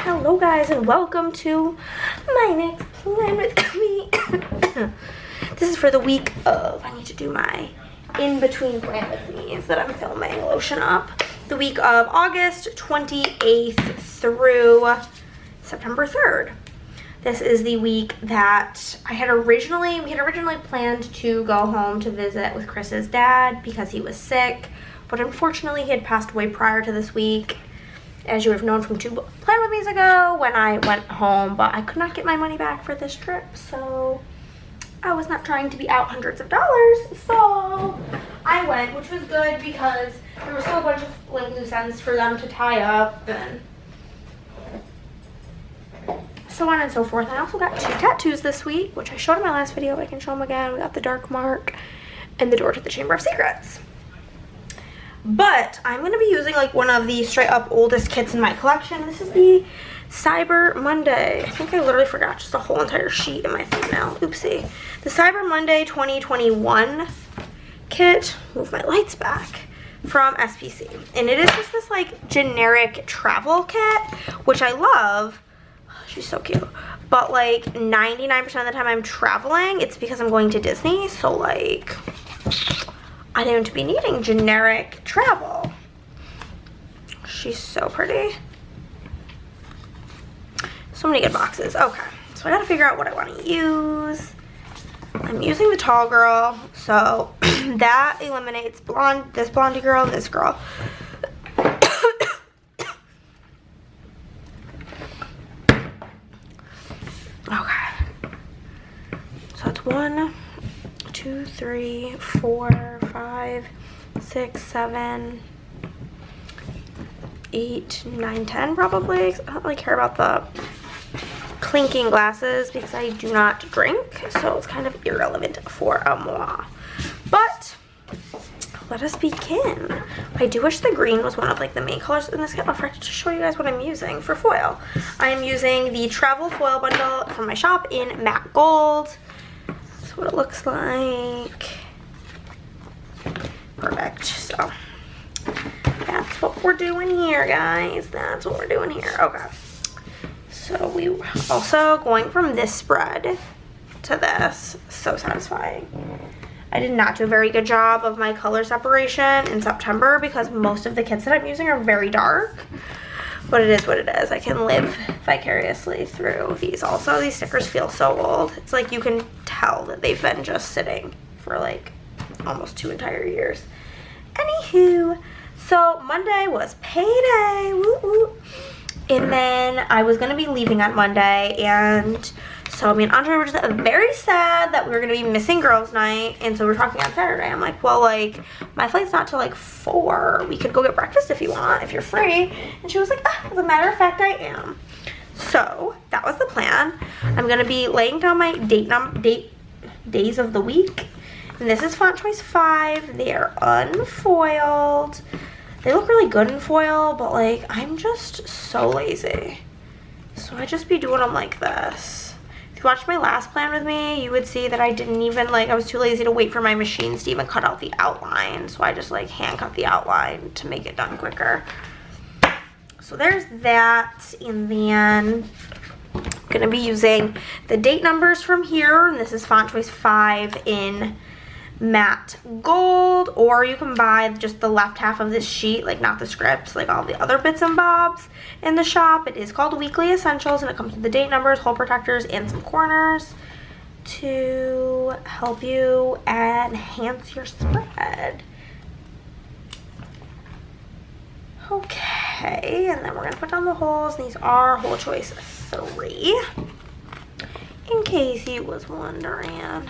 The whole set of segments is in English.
Hello guys and welcome to my next plan with me. This is for the week of, I need to do my in-between plan with me that I'm filming, lotion up. The week of August 28th through September 3rd. This is the week that we had originally planned to go home to visit with Chris's dad because he was sick, but unfortunately he had passed away prior to this week, as you would have known from 2 plan with me's ago when I went home, but I could not get my money back for this trip, so I was not trying to be out hundreds of dollars, so I went, which was good because there were still a bunch of like loose ends for them to tie up and so on and so forth. I also got 2 tattoos this week, which I showed in my last video, but I can show them again. We got the dark mark and the door to the Chamber of Secrets. But I'm going to be using like one of the straight up oldest kits in my collection. This is the Cyber Monday. I think I literally forgot just a whole entire sheet in my thumbnail. Oopsie. The Cyber Monday 2021 kit. Move my lights back. From SPC. And it is just this like generic travel kit, which I love. She's so cute. But like 99% of the time I'm traveling, it's because I'm going to Disney. So like, I don't be needing generic travel. She's so pretty. So many good boxes. Okay, so I gotta figure out what I want to use. I'm using the tall girl, so that eliminates this blondie girl and this girl. Okay, so it's 1, 2, 3, 4, 5, 6, 7, 8, 9, 10 probably. I don't really care about the clinking glasses because I do not drink, so it's kind of irrelevant for moi. But let us begin. I do wish the green was one of like the main colors in this kit. I'll forget to show you guys what I'm using for foil. I am using the travel foil bundle from my shop in matte gold. That's what it looks like. Perfect. So that's what we're doing here, guys. That's what we're doing here. Okay. So we also going from this spread to this. So satisfying. I did not do a very good job of my color separation in September because most of the kits that I'm using are very dark. But it is what it is. I can live vicariously through these. Also, these stickers feel so old. It's like you can tell that they've been just sitting for like almost 2 entire years. Anywho, so Monday was payday. Woo woo. And then I was going to be leaving on Monday, and so me and Andre were just very sad that we were going to be missing girls' night, and so we're talking on Saturday. I'm like, well, like, my flight's not till like 4. We could go get breakfast if you want, if you're free. And she was like, as a matter of fact, I am. So that was the plan. I'm going to be laying down my days of the week, and this is font choice 5. They are unfoiled. They look really good in foil, but like, I'm just so lazy. So I just be doing them like this. If you watched my last plan with me, you would see that I didn't even like, I was too lazy to wait for my machines to even cut out the outline. So I just like hand cut the outline to make it done quicker. So there's that. And then I'm gonna be using the date numbers from here. And this is font choice 5 in matte gold, or you can buy just the left half of this sheet, like not the scripts, like all the other bits and bobs in the shop. It is called Weekly Essentials, and it comes with the date numbers, hole protectors, and some corners to help you enhance your spread. Okay, and then we're gonna put down the holes. These are hole choice 3, in case you was wondering.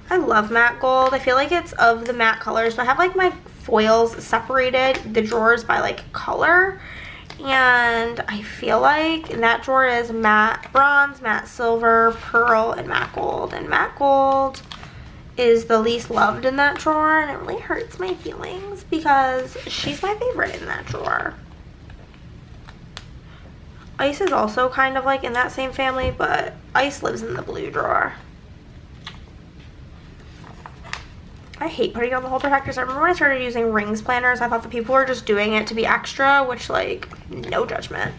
I love matte gold. I feel like it's of the matte colors. So I have like my foils separated, the drawers by like color. And I feel like in that drawer is matte bronze, matte silver, pearl, and matte gold. And matte gold is the least loved in that drawer. And it really hurts my feelings because she's my favorite in that drawer. Ice is also kind of like in that same family, but Ice lives in the blue drawer. I I hate putting on the whole protectors. I remember when I started using rings planners, I thought the people were just doing it to be extra, which, like, no judgment.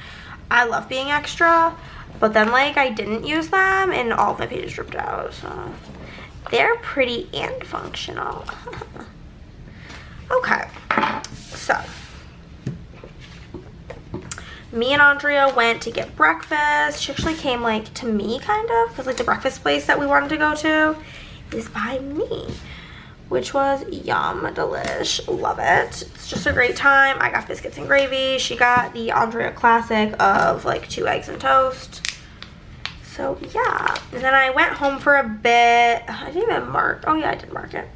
I love being extra, but then, like, I didn't use them and all of my pages dripped out, so they're pretty and functional. Okay, so me and Andrea went to get breakfast. She actually came, like, to me, kind of, because, like, the breakfast place that we wanted to go to is by me, which was yum, delish, love it. It's just a great time. I got biscuits and gravy. She got the Andrea classic of, like, 2 eggs and toast. So, yeah. And then I went home for a bit. I didn't even mark. Oh, yeah, I did mark it.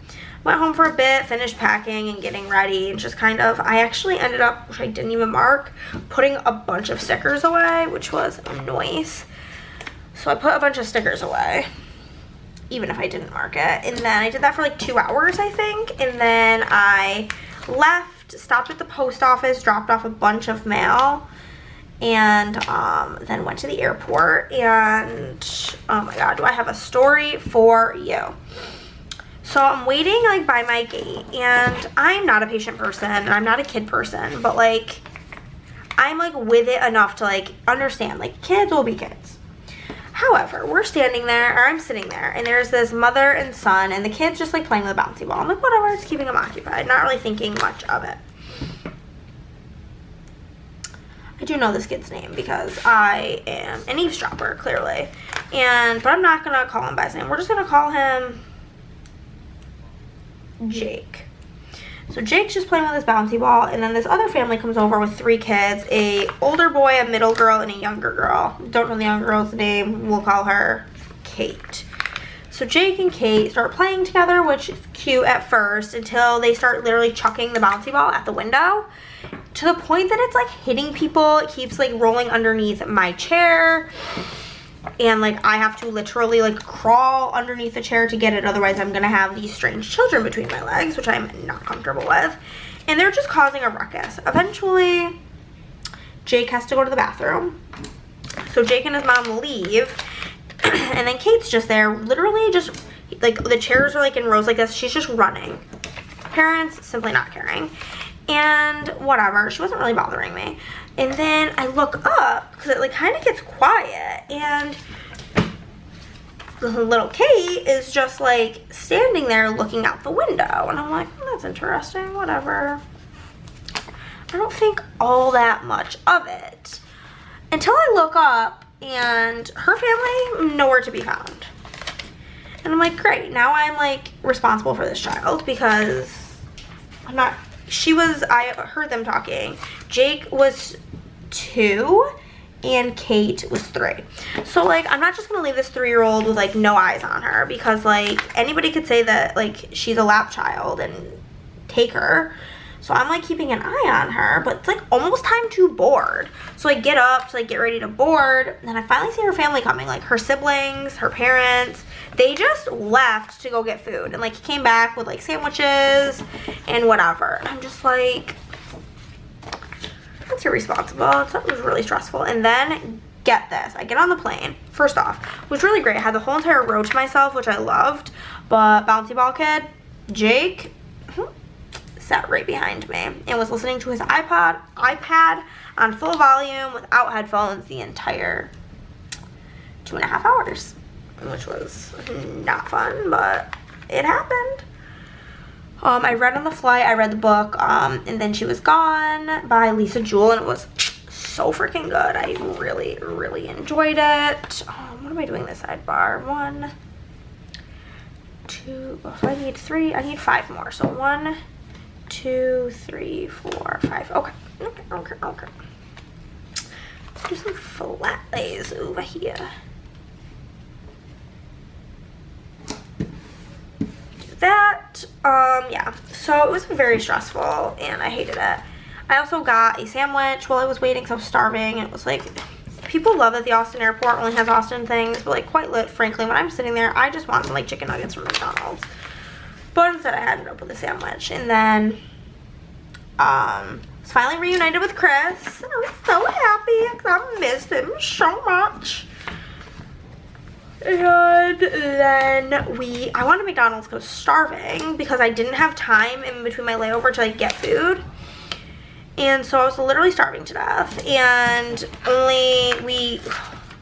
Went home for a bit, finished packing and getting ready, and just kind of, I actually ended up, which I didn't even mark, putting a bunch of stickers away, which was nice. So I put a bunch of stickers away, even if I didn't mark it. And then I did that for like 2 hours, I think. And then I left, stopped at the post office, dropped off a bunch of mail, and then went to the airport. And oh my God, do I have a story for you. So I'm waiting, like, by my gate, and I'm not a patient person, and I'm not a kid person, but, like, I'm, like, with it enough to, like, understand, like, kids will be kids. However, we're standing there, or I'm sitting there, and there's this mother and son, and the kid's just, like, playing with a bouncy ball. I'm like, whatever, it's keeping them occupied, not really thinking much of it. I do know this kid's name because I am an eavesdropper, clearly, but I'm not going to call him by his name. We're just going to call him Jake. So Jake's just playing with his bouncy ball, and then this other family comes over with 3 kids, a older boy, a middle girl, and a younger girl. Don't know the younger girl's name. We'll call her Kate. So Jake and Kate start playing together, which is cute at first, until they start literally chucking the bouncy ball at the window to the point that it's, like, hitting people. It keeps, like, rolling underneath my chair. And, like, I have to literally, like, crawl underneath the chair to get it. Otherwise, I'm going to have these strange children between my legs, which I'm not comfortable with. And they're just causing a ruckus. Eventually, Jake has to go to the bathroom. So Jake and his mom leave. And then Kate's just there, literally just, like, the chairs are, like, in rows like this. She's just running. Parents simply not caring. And whatever. She wasn't really bothering me. And then I look up, because it, like, kind of gets quiet, and the little Kate is just, like, standing there looking out the window. And I'm like, that's interesting, whatever. I don't think all that much of it. Until I look up, and her family, nowhere to be found. And I'm like, great, now I'm, like, responsible for this child, because I'm not... I heard them talking. Jake was 2 and Kate was 3. So, like, I'm not just gonna leave this 3-year-old with, like, no eyes on her, because, like, anybody could say that, like, she's a lap child and take her. So I'm, like, keeping an eye on her, but it's, like, almost time to board. So I get up to, like, get ready to board, and then I finally see her family coming, like, her siblings, her parents. They just left to go get food, and, like, came back with, like, sandwiches and whatever. And I'm just like, that's irresponsible. It was really stressful. And then, get this, I get on the plane. First off, it was really great. I had the whole entire row to myself, which I loved, but bouncy ball kid, Jake, sat right behind me and was listening to his iPad on full volume without headphones the entire 2.5 hours, which was not fun, but it happened. I read on the flight, I read the book, and then She Was Gone by Lisa Jewell, and it was so freaking good. I really, really enjoyed it. What am I doing this sidebar? 1, 2, so I need 3, I need 5 more. So 1, 2, 3, 4, 5. Okay. Let's do some flat lays over here. Do that. Yeah. So it was very stressful and I hated it. I also got a sandwich while I was waiting because I was starving. It was like, people love that the Austin airport only has Austin things, but like quite lit, frankly, when I'm sitting there, I just want some like chicken nuggets from McDonald's. But instead I ended up with a sandwich. And then was finally reunited with Chris. And I was so happy because I missed him so much. And then I wanted McDonald's because I was starving because I didn't have time in between my layover to like get food. And so I was literally starving to death. And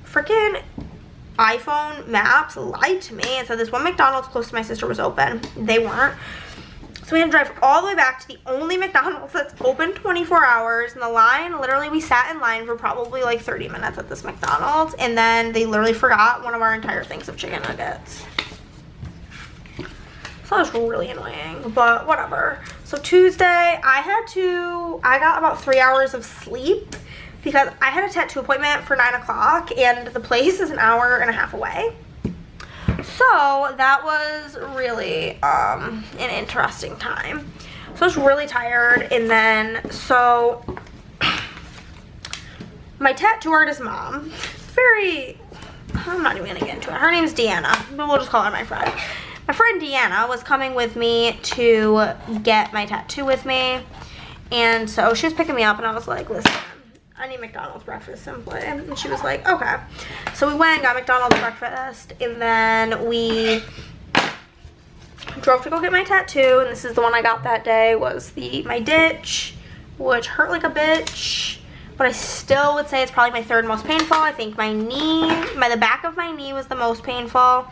freaking iPhone maps lied to me and said this one McDonald's close to my sister was open. They weren't. So we had to drive all the way back to the only McDonald's that's open 24 hours. And the line, literally we sat in line for probably like 30 minutes at this McDonald's. And then they literally forgot one of our entire things of chicken nuggets. So that was really annoying, but whatever. So Tuesday, I got about 3 hours of sleep because I had a tattoo appointment for 9 o'clock and the place is an hour and a half away. So that was really an interesting time. So I was really tired, and then so my tattoo artist mom, I'm not even gonna get into it. Her name's Deanna, but we'll just call her my friend. My friend Deanna was coming with me to get my tattoo with me, and so she was picking me up, and I was like, listen, I need McDonald's breakfast simply. And she was like, okay. So we went and got McDonald's breakfast, and then we drove to go get my tattoo, and this is the one I got that day, was my ditch, which hurt like a bitch, but I still would say it's probably my third most painful. I think the back of my knee was the most painful,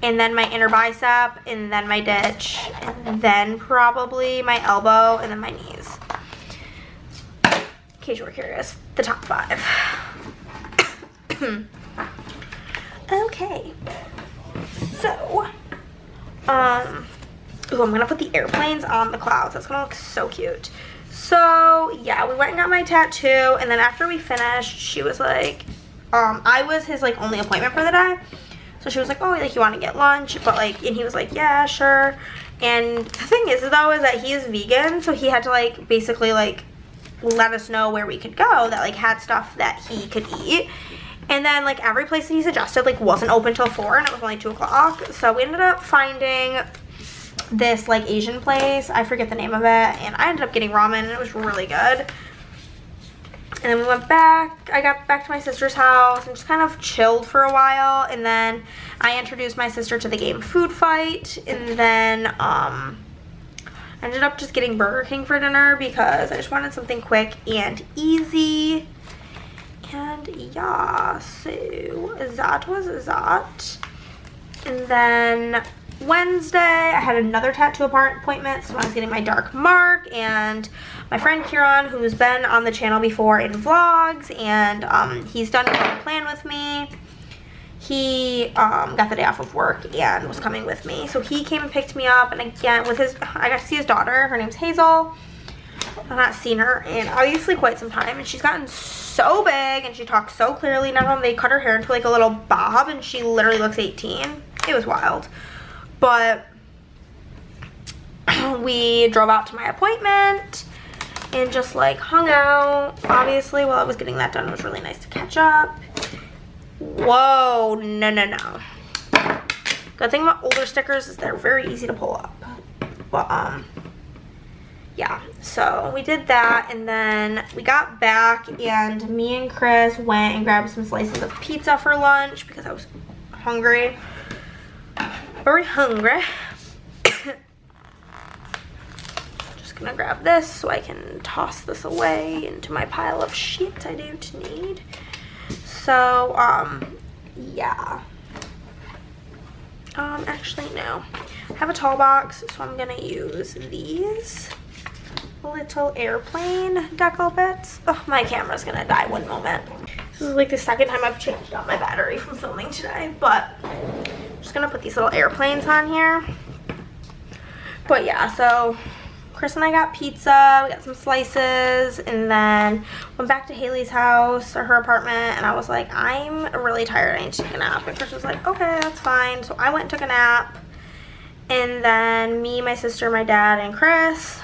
and then my inner bicep, and then my ditch, and then probably my elbow, and then my knees. In case you were curious, the top 5. Okay. So, I'm gonna put the airplanes on the clouds. That's gonna look so cute. So, yeah, we went and got my tattoo, and then after we finished, she was like, I was his, like, only appointment for the day. So she was like, oh, like, you want to get lunch? But, like, and he was like, yeah, sure. And the thing is, though, is that he is vegan, so he had to, like, basically, like, let us know where we could go that, like, had stuff that he could eat. And then, like, every place that he suggested, like, wasn't open till 4, and it was only 2 o'clock. So we ended up finding this, like, Asian place. I forget the name of it. And I ended up getting ramen, and it was really good. And then we went back. I got back to my sister's house and just kind of chilled for a while. And then I introduced my sister to the game Food Fight. And then I ended up just getting Burger King for dinner because I just wanted something quick and easy. And yeah, so that was that. And then Wednesday, I had another tattoo appointment, so I was getting my dark mark, and my friend Kieran, who's been on the channel before in vlogs, and he's done a plan with me. He got the day off of work and was coming with me, so he came and picked me up, and again, I got to see his daughter. Her name's Hazel. I've not seen her in obviously quite some time, and she's gotten so big, and she talks so clearly. Now they cut her hair into like a little bob, and she literally looks 18. It was wild. But we drove out to my appointment and just like hung out. Obviously, while I was getting that done, it was really nice to catch up. Whoa, no. Good thing about older stickers is they're very easy to pull up. But yeah, so we did that, and then we got back, and me and Chris went and grabbed some slices of pizza for lunch because I was hungry. Very hungry. Just gonna grab this so I can toss this away into my pile of shit I don't need. So, yeah. Actually, no. I have a tall box, so I'm gonna use these little airplane decal bits. Oh, my camera's gonna die one moment. This is like the second time I've changed out my battery from filming today, but I'm just gonna put these little airplanes on here. But yeah, so Chris and I got pizza, we got some slices, and then went back to Haley's house, or her apartment, and I was like, I'm really tired, I need to take a nap. And Chris was like, okay, that's fine. So I went and took a nap, and then me, my sister, my dad, and Chris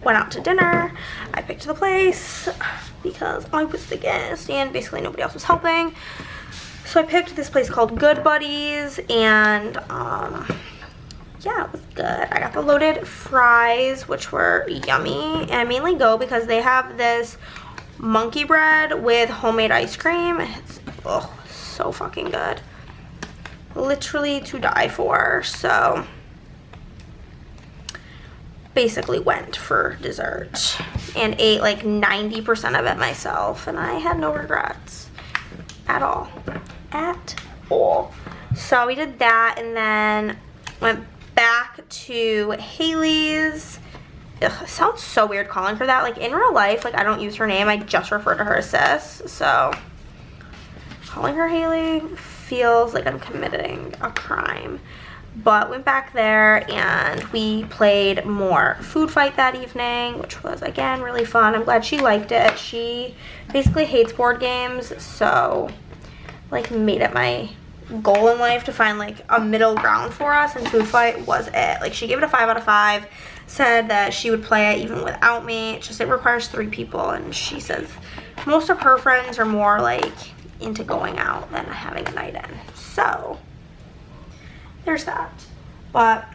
went out to dinner. I picked the place because I was the guest and basically nobody else was helping. So I picked this place called Good Buddies, and yeah, it was good. I got the loaded fries, which were yummy, and I mainly go because they have this monkey bread with homemade ice cream. It's so fucking good. literally to die for. So basically went for dessert and ate like 90% of it myself, and I had no regrets at all. So we did that and then went back to Haley's. Ugh, it sounds so weird calling her that. Like in real life, like I don't use her name, I just refer to her as sis. So calling her Haley feels like I'm committing a crime. But went back there and we played more Food Fight that evening, which was again really fun. I'm glad she liked it. She basically hates board games, so like made it my goal in life to find like a middle ground for us, and Food Fight was it. Like she gave it a 5 out of 5, said that she would play it even without me. It's just it requires 3 people, and she says most of her friends are more like into going out than having a night in. So there's that. But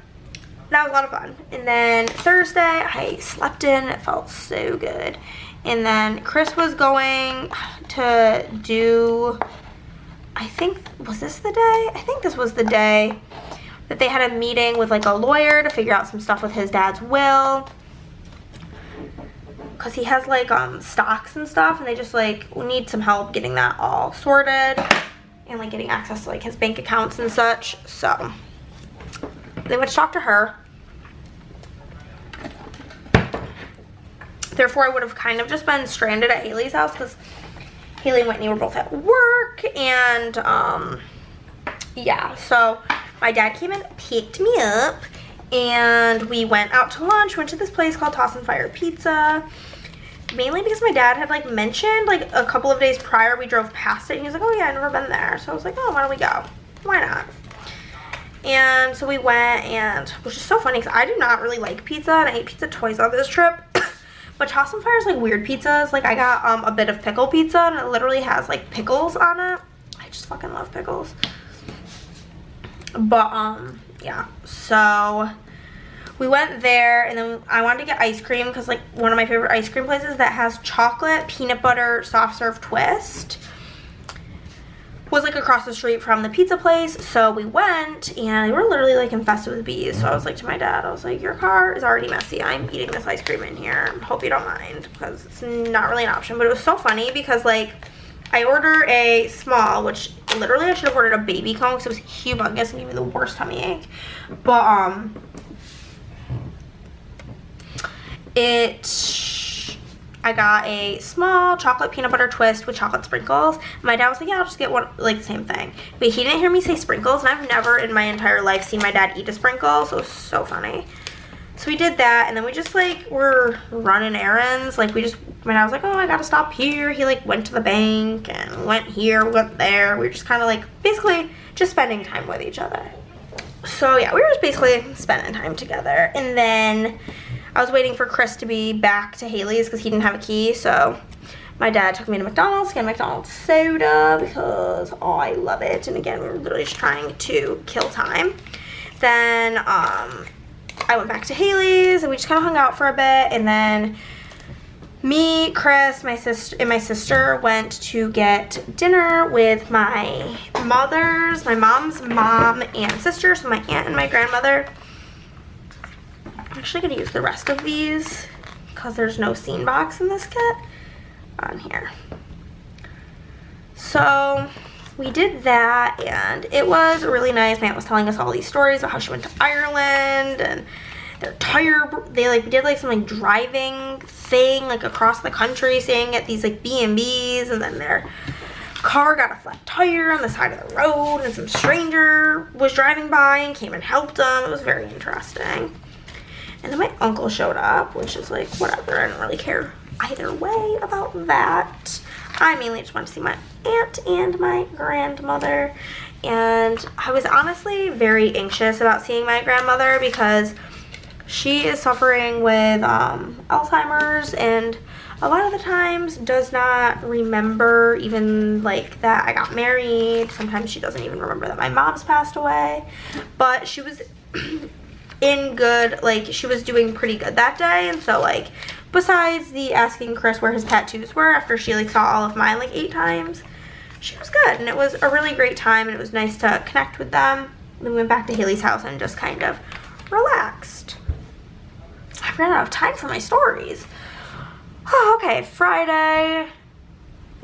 that was a lot of fun. And then Thursday I slept in. It felt so good. And then Chris was going to do, I think, was this the day? I think this was the day that they had a meeting with like a lawyer to figure out some stuff with his dad's will, because he has like stocks and stuff, and they just like need some help getting that all sorted and like getting access to like his bank accounts and such. So they went to talk to her. Therefore, I would have kind of just been stranded at Haley's house because Haley and Whitney were both at work, and yeah, so my dad came and picked me up, and we went out to lunch. We went to this place called Toss and Fire Pizza, mainly because my dad had like mentioned like a couple of days prior we drove past it, and he was like, oh yeah, I've never been there. So I was like, oh, why don't we go? Why not? And so we went, and which is so funny because I do not really like pizza, and I ate pizza twice on this trip. But Toss and Fire is like weird pizzas. Like I got a bit of pickle pizza, and it literally has like pickles on it. I just fucking love pickles. But yeah, so we went there, and then I wanted to get ice cream because like one of my favorite ice cream places that has chocolate peanut butter soft serve twist was like across the street from the pizza place. So we went, and they were literally like infested with bees. So I was like to my dad, I was like, your car is already messy. I'm eating this ice cream in here. Hope you don't mind, because it's not really an option. But it was so funny because like I ordered a small, which literally I should have ordered a baby cone because it was humongous and gave me the worst tummy ache. But I got a small chocolate peanut butter twist with chocolate sprinkles. My dad was like, yeah, I'll just get one, like the same thing. But he didn't hear me say sprinkles, and I've never in my entire life seen my dad eat a sprinkle, so it was so funny. So we did that, and then we just like were running errands. Like my dad was like, oh, I gotta stop here. He like went to the bank and went here, went there. We were just kind of like basically just spending time with each other. So yeah, we were just basically spending time together. And then I was waiting for Chris to be back to Haley's because he didn't have a key. So my dad took me to McDonald's to get a McDonald's soda because I love it. And again, we were literally just trying to kill time. Then I went back to Haley's, and we just kind of hung out for a bit. And then me, Chris, my sister went to get dinner with my mom's mom and sister, so my aunt and my grandmother. I'm actually going to use the rest of these because there's no scene box in this kit on here. So we did that, and it was really nice. My aunt was telling us all these stories about how she went to Ireland, and they did like some like driving thing like across the country, staying at these like B&Bs, and then their car got a flat tire on the side of the road, and some stranger was driving by and came and helped them. It was very interesting. And then my uncle showed up, which is like whatever. I don't really care either way about that. I mainly just wanted to see my aunt and my grandmother, and I was honestly very anxious about seeing my grandmother because she is suffering with Alzheimer's, and a lot of the times does not remember even like that I got married. Sometimes she doesn't even remember that my mom's passed away. But she was in good, like she was doing pretty good that day. And so like besides the asking Chris where his tattoos were after she like saw all of mine like 8 times, she was good, and it was a really great time, and it was nice to connect with them. Then we went back to Haley's house and just kind of relaxed. I ran out of time for my stories. Oh, okay, Friday,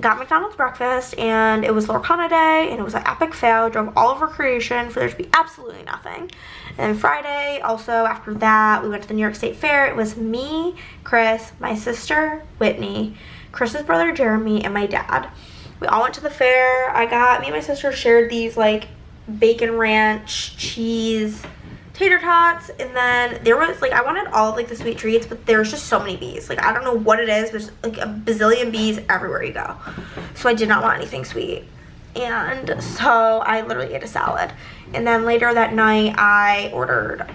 got McDonald's breakfast, and it was Lorcana Day, and it was an epic fail. Drove all over Creation for there to be absolutely nothing. And then Friday, also after that, we went to the New York State Fair. It was me, Chris, my sister, Whitney, Chris's brother, Jeremy, and my dad. We all went to the fair. Me and my sister shared these, like, bacon ranch, cheese, tater tots, and then there was, like, I wanted all of, like, the sweet treats, but there was just so many bees. Like, I don't know what it is, but there's, like, a bazillion bees everywhere you go. So I did not want anything sweet. And so I literally ate a salad. And then later that night, I ordered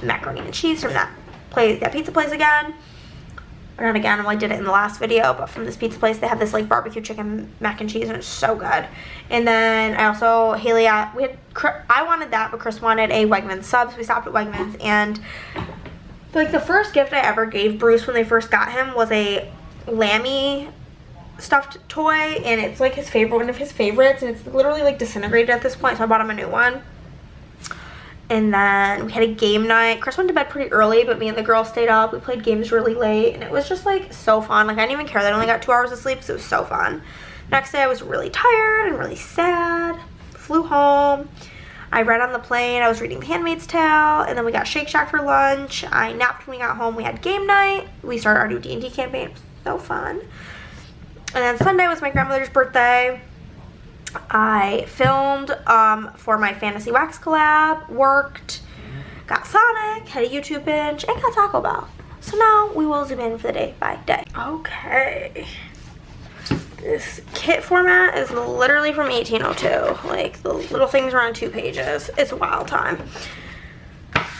macaroni and cheese from that pizza place again. Or not again, well, I did it in the last video, but from this pizza place, they have this, like, barbecue chicken mac and cheese, and it's so good. And then I also, I wanted that, but Chris wanted a Wegmans sub, so we stopped at Wegmans, and, like, the first gift I ever gave Bruce when they first got him was a Lammy stuffed toy, and it's, like, one of his favorites, and it's literally, like, disintegrated at this point, so I bought him a new one. And then we had a game night. Chris went to bed pretty early, but me and the girls stayed up. We played games really late, and it was just, like, so fun. Like, I didn't even care that I only got 2 hours of sleep because it was so fun. Next day, I was really tired and really sad. Flew home. I read on the plane. I was reading The Handmaid's Tale, and then we got Shake Shack for lunch. I napped when we got home. We had game night. We started our new D&D campaign. It was so fun. And then Sunday was my grandmother's birthday. I filmed for my Fantasy Wax collab, worked, got Sonic, had a YouTube binge, and got Taco Bell. So now we will zoom in for the day by day. Okay. This kit format is literally from 1802. Like, the little things are on 2 pages. It's a wild time.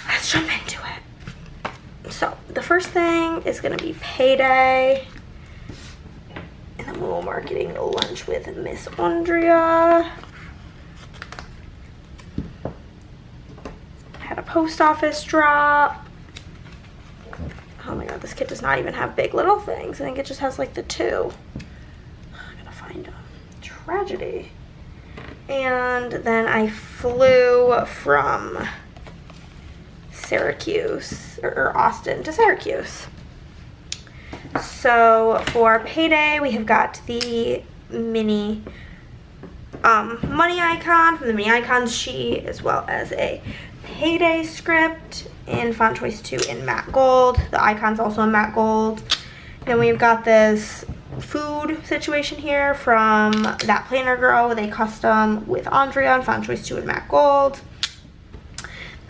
Let's jump into it. So, the first thing is going to be payday. And then we will marketing lunch with Miss Andrea. Had a post office drop. Oh my god, this kit does not even have big little things. I think it just has like the 2. I gotta find them. Tragedy. And then I flew from Syracuse, or Austin to Syracuse. So for payday, we have got the mini money icon from the mini icons sheet, as well as a payday script in font choice 2 in matte gold. The icon's also in matte gold. Then we've got this food situation here from That Planner Girl with a custom with Andrea in font choice 2 in matte gold.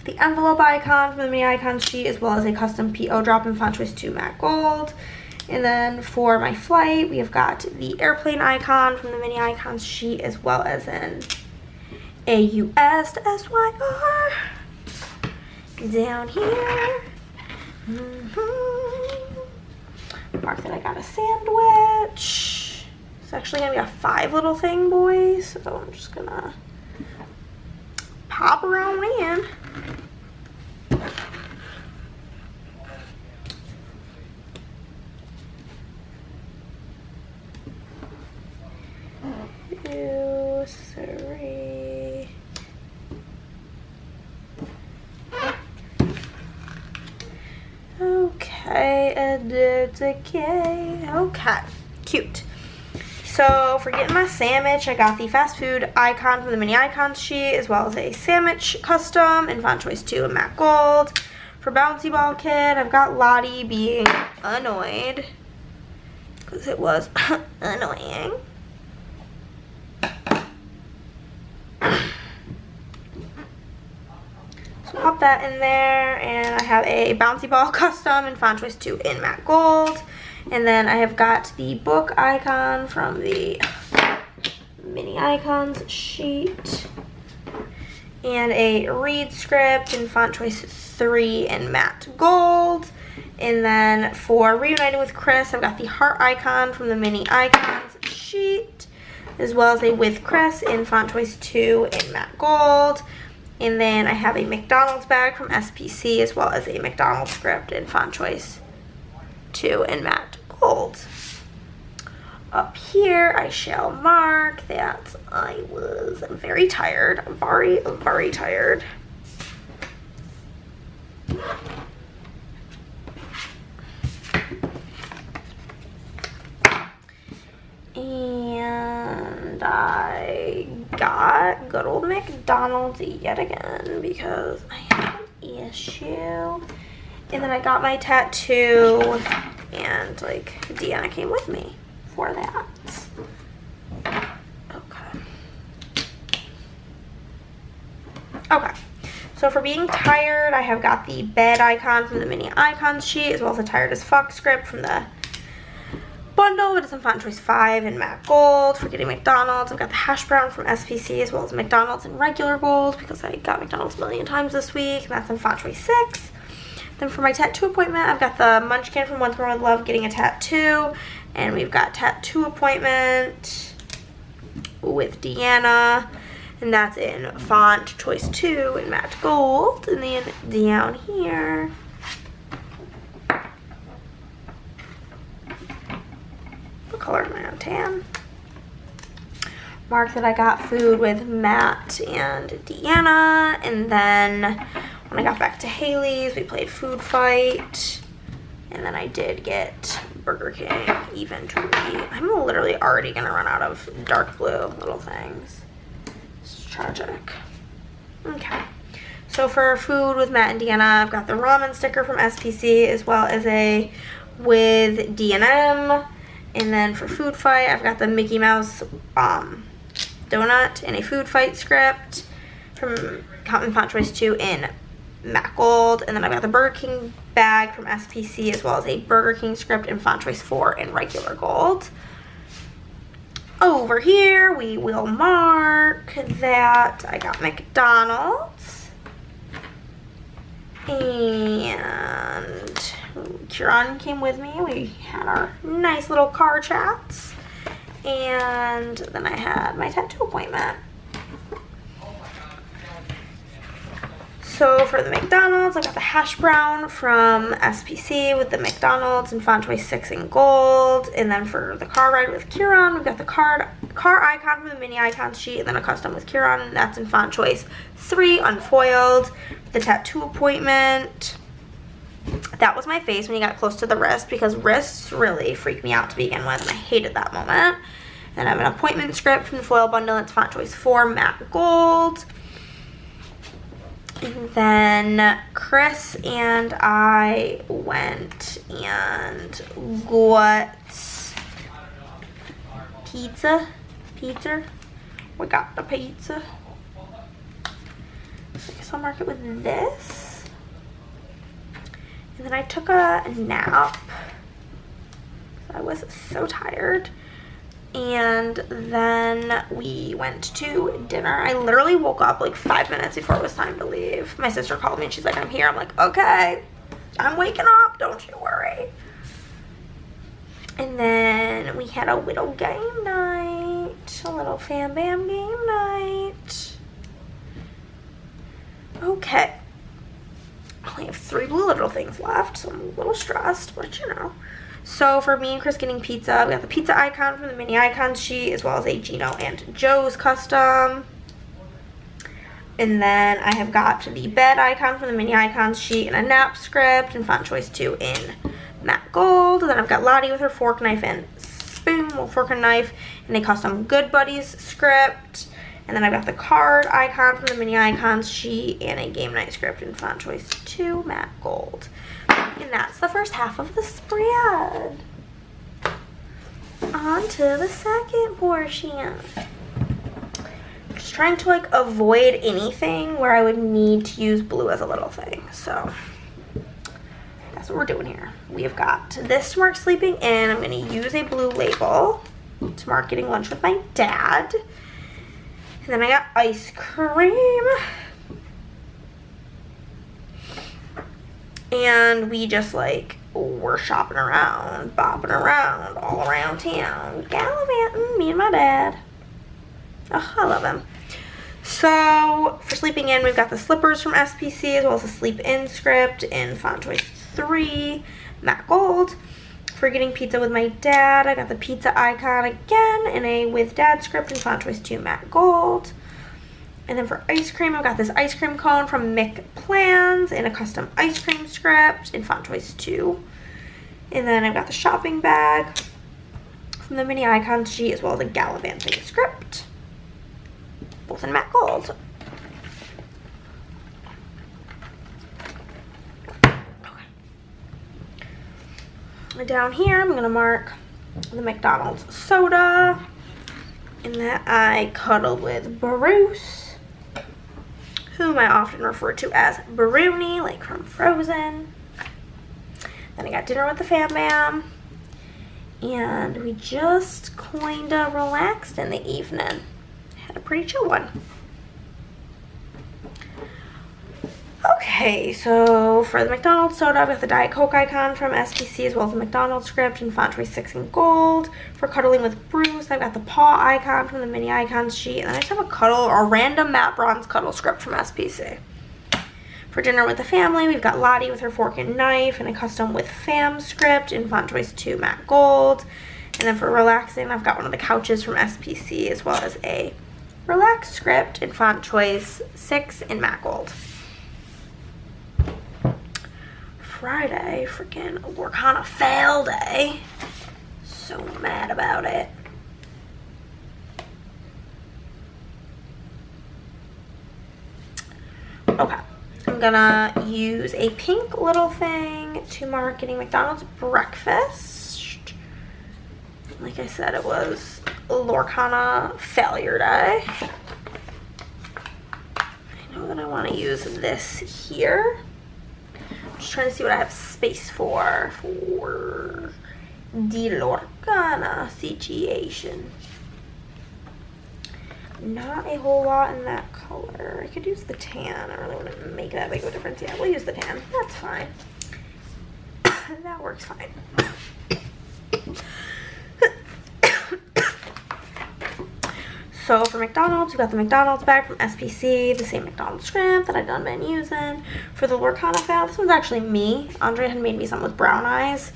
The envelope icon from the mini icons sheet, as well as a custom PO drop in font choice 2 matte gold. And then for my flight, we have got the airplane icon from the mini icons sheet, as well as an AUS to SYR down here. Mark that I got a sandwich. It's actually gonna be a 5 little thing, boys. So I'm just gonna pop around in. Two, 3. Okay, edit okay. Okay, cute. So for getting my sandwich, I got the fast food icon from the mini icons sheet, as well as a sandwich custom in font choice 2 in matte gold. For bouncy ball kit, I've got Lottie being annoyed because it was annoying. So pop that in there, and I have a bouncy ball custom in font choice 2 in matte gold. And then I have got the book icon from the mini icons sheet, and a read script in font choice 3 in matte gold. And then for reuniting with Chris, I've got the heart icon from the mini icons sheet, as well as a with Chris in font choice 2 in matte gold. And then I have a McDonald's bag from SPC, as well as a McDonald's script in font choice 2 in matte gold. Up here, I shall mark that I was very tired, very, very tired. And I got good old McDonald's yet again because I have an issue. And then I got my tattoo, and like Deanna came with me for that. Okay, so for being tired, I have got the bed icon from the mini icons sheet, as well as a tired as fuck script from the bundle, but it's in font choice 5 in matte gold. For getting McDonald's, I've got the hash brown from SPC, as well as McDonald's in regular gold, because I got McDonald's a million times this week, and that's in font choice 6. Then for my tattoo appointment, I've got the munchkin from Once More with Love getting a tattoo, and we've got tattoo appointment with Deanna, and that's in font choice 2 in matte gold. And then down here, what color am I on? Tan. Mark that I got food with Matt and Deanna, and then when I got back to Haley's, we played Food Fight, and then I did get Burger King eventually. I'm literally already gonna run out of dark blue little things. It's tragic. Okay, so for food with Matt and Deanna, I've got the ramen sticker from SPC, as well as a with D&M. And then for Food Fight, I've got the Mickey Mouse donut in a Food Fight script from Cotton Font Choice 2 in matte gold. And then I've got the Burger King bag from SPC, as well as a Burger King script in font choice 4 in regular gold. Over here, we will mark that I got McDonald's, and Kieran came with me. We had our nice little car chats, and then I had my tattoo appointment. So for the McDonald's, I got the hash brown from SPC with the McDonald's in font choice 6 in gold. And then for the car ride with Kieran, we've got the car icon from the mini icons sheet, and then a custom with Kieran, and that's in font choice 3 unfoiled. The tattoo appointment, that was my face when you got close to the wrist, because wrists really freaked me out to begin with, and I hated that moment. And I have an appointment script from the foil bundle. It's font choice 4 matte gold. And then Chris and I went and got pizza. We got the pizza. So I guess I'll mark it with this. And then I took a nap. I was so tired. And then we went to dinner. I literally woke up like 5 minutes before it was time to leave. My sister called me and she's like, I'm here. I'm like, okay, I'm waking up, don't you worry. And then we had a little game night, a little Fam Bam game night. Okay, I only have 3 blue little things left, so I'm a little stressed, but you know. So for me and Chris getting pizza, we got the pizza icon from the mini icons sheet, as well as a Gino and Joe's custom. And then I have got the bed icon from the mini icons sheet and a nap script in font choice 2 in matte gold. And then I've got Lottie with her fork, knife, and spoon, well, fork and knife, and a custom Good Buddies script. And then I've got the card icon from the mini icons sheet and a game night script in font choice 2 matte gold. And that's the first half of the spread. On to the second portion. Just trying to like avoid anything where I would need to use blue as a little thing. So that's what we're doing here. We have got this to mark sleeping in. I'm going to use a blue label to mark getting lunch with my dad. And then I got ice cream. And we just like were shopping around, bopping around, all around town, gallivanting, me and my dad. Oh, I love him. So for sleeping in, we've got the slippers from SPC, as well as a sleep in script in font choice 3 matte gold. For getting pizza with my dad, I got the pizza icon again in a with dad script in font choice 2 matte gold. And then for ice cream, I've got this ice cream cone from Mick Plans in a custom ice cream script in font choice 2. And then I've got the shopping bag from the mini icon sheet as well as a gallivanting script, both in matte gold. Okay. Down here, I'm gonna mark the McDonald's soda in that I cuddled with Bruce, whom I often refer to as Bruni, like from Frozen. Then I got dinner with the fam bam, and we just kinda relaxed in the evening. Had a pretty chill one. Okay, so for the McDonald's soda, I've got the Diet Coke icon from SPC as well as the McDonald's script in font choice 6 in gold. For cuddling with Bruce, I've got the paw icon from the mini icons sheet, and I just have a random matte bronze cuddle script from SPC. For dinner with the family, we've got Lottie with her fork and knife and a custom with fam script in font choice 2 matte gold. And then for relaxing, I've got one of the couches from SPC as well as a relax script in font choice 6 in matte gold. Friday, freaking Lorcana fail day. So mad about it. Okay, I'm gonna use a pink little thing to mark getting McDonald's breakfast. Like I said, it was Lorcana failure day. I know that I want to use this here. Just trying to see what I have space for the Lorcana situation. Not a whole lot in that color. I could use the tan. I don't really want to make that big of a difference. Yeah, we'll use the tan. That's fine. That works fine. So for McDonald's, we got the McDonald's bag from SPC, the same McDonald's script that I've been using. For the Lorcana fail, this one's actually me. Andrea had made me some with brown eyes.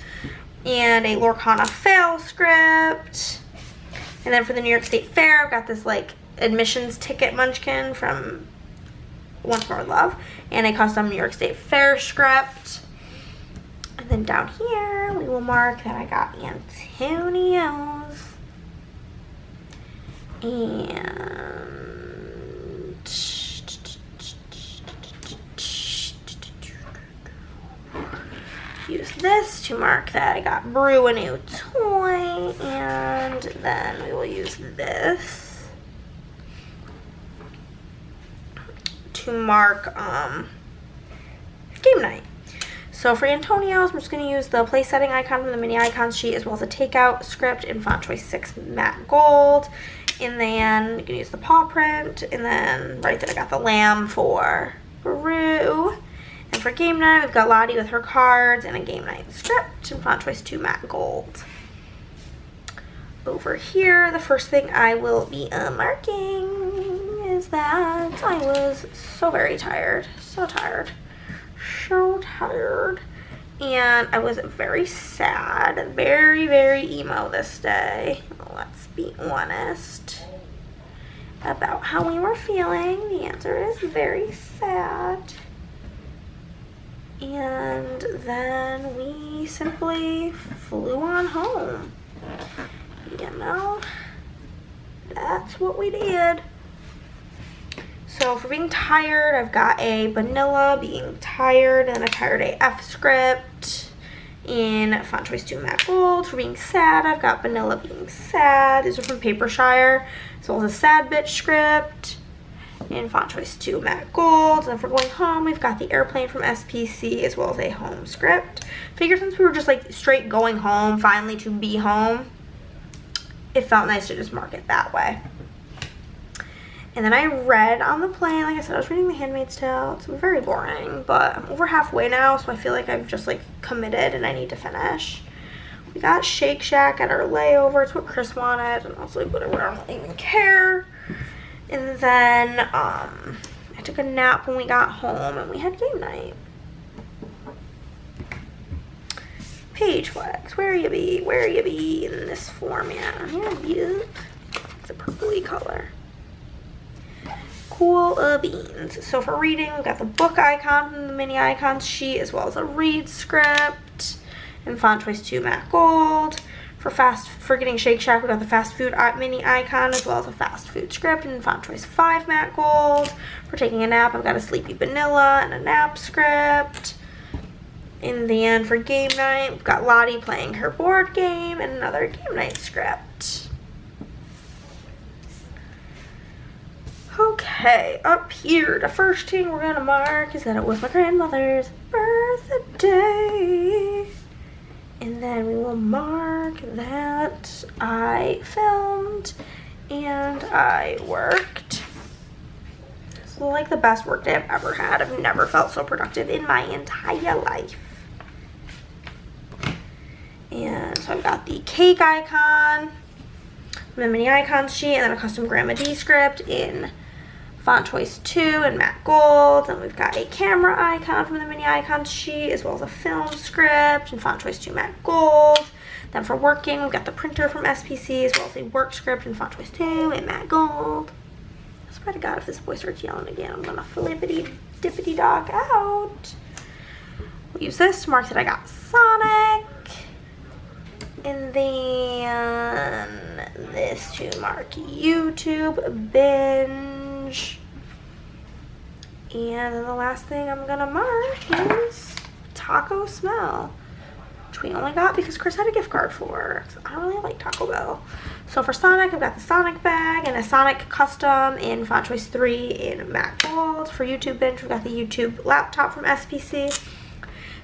And a Lorcana fail script. And then for the New York State Fair, I've got this like admissions ticket munchkin from Once More Love. And a custom New York State Fair script. And then down here, we will mark that I got Antonio's. And use this to mark that I got Brew a new toy, and then we will use this to mark game night. So for Antonio's, I'm just going to use the place setting icon from the mini icons sheet as well as a takeout script in font choice 6 matte gold. And then you can use the paw print, and then right there I got the lamb for Brew. And for game night, we've got Lottie with her cards and a game night script in font choice 2 matte gold. Over here, the first thing I will be marking is that I was so very tired. So tired. So tired. And I was very sad. Very, very emo this day. Let's be honest about how we were feeling. The answer is very sad. And then we simply flew on home. You know, that's what we did. So for being tired, I've got a vanilla being tired and a tired AF script in font choice 2 matte gold. For being sad, I've got vanilla being sad. These are from Papershire, as well as a sad bitch script in font choice 2 matte gold. And for going home, we've got the airplane from SPC as well as a home script. Figure since we were just like straight going home, finally to be home, it felt nice to just mark it that way. And then I read on the plane, like I said, I was reading The Handmaid's Tale. It's very boring, but I'm over halfway now, so I feel like I've just like committed and I need to finish. We got Shake Shack at our layover. It's what Chris wanted, and I was like, whatever, I don't even care. And then I took a nap when we got home and we had game night. Page flags, where you be in this format. Yeah, beaut. It's a purpley color. Cool beans. So for reading, we've got the book icon from the mini icons sheet, as well as a read script in font choice 2 matte gold. For getting Shake Shack, we got the fast food mini icon, as well as a fast food script in font choice 5 matte gold. For taking a nap, I've got a sleepy vanilla and a nap script. In the end, for game night, we've got Lottie playing her board game and another game night script. Okay, up here, the first thing we're gonna mark is that it was my grandmother's birthday. And then we will mark that I filmed and I worked. So like the best work day I've ever had. I've never felt so productive in my entire life. And so I've got the cake icon, the mini icons sheet, and then a custom Grandma D script in font choice 2 and matte gold. And we've got a camera icon from the mini icons sheet, as well as a film script in font choice 2 matte gold. Then for working, we've got the printer from SPC, as well as a work script in font choice 2 and matte gold. I swear to God, if this boy starts yelling again, I'm gonna flippity dippity dog out. We'll use this to mark that I got Sonic. And then this to mark YouTube binge. And then the last thing I'm gonna mark is taco smell, which we only got because Chris had a gift card for. I don't really like Taco Bell. So for Sonic, I've got the Sonic bag and a Sonic custom in font choice 3 in matte gold. For YouTube binge, we've got the YouTube laptop from SPC,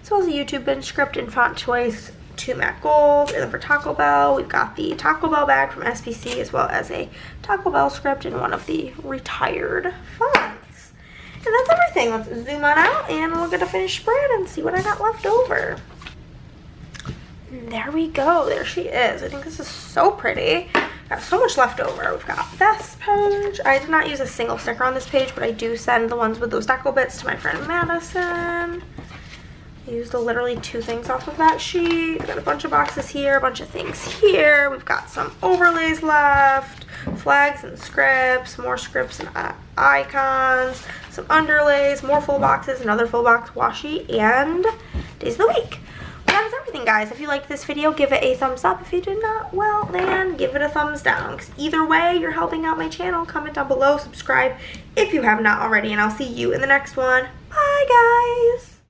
as well as a YouTube binge script in font choice 2 matte gold. And then for Taco Bell, we've got the Taco Bell bag from SPC, as well as a Taco Bell script in one of the retired fonts. And that's everything. Let's zoom on out and look at a finished spread and see what I got left over. And there we go. There she is. I think this is so pretty. Got so much left over. We've got this page. I did not use a single sticker on this page, but I do send the ones with those deco bits to my friend Madison. I used literally 2 things off of that sheet. We've got a bunch of boxes here, a bunch of things here. We've got some overlays left, flags and scripts, more scripts and icons, some underlays, more full boxes, another full box washi, and days of the week. Well, that is everything, guys. If you liked this video, give it a thumbs up. If you did not, well, then give it a thumbs down. Because either way, you're helping out my channel. Comment down below, subscribe if you have not already, and I'll see you in the next one. Bye, guys.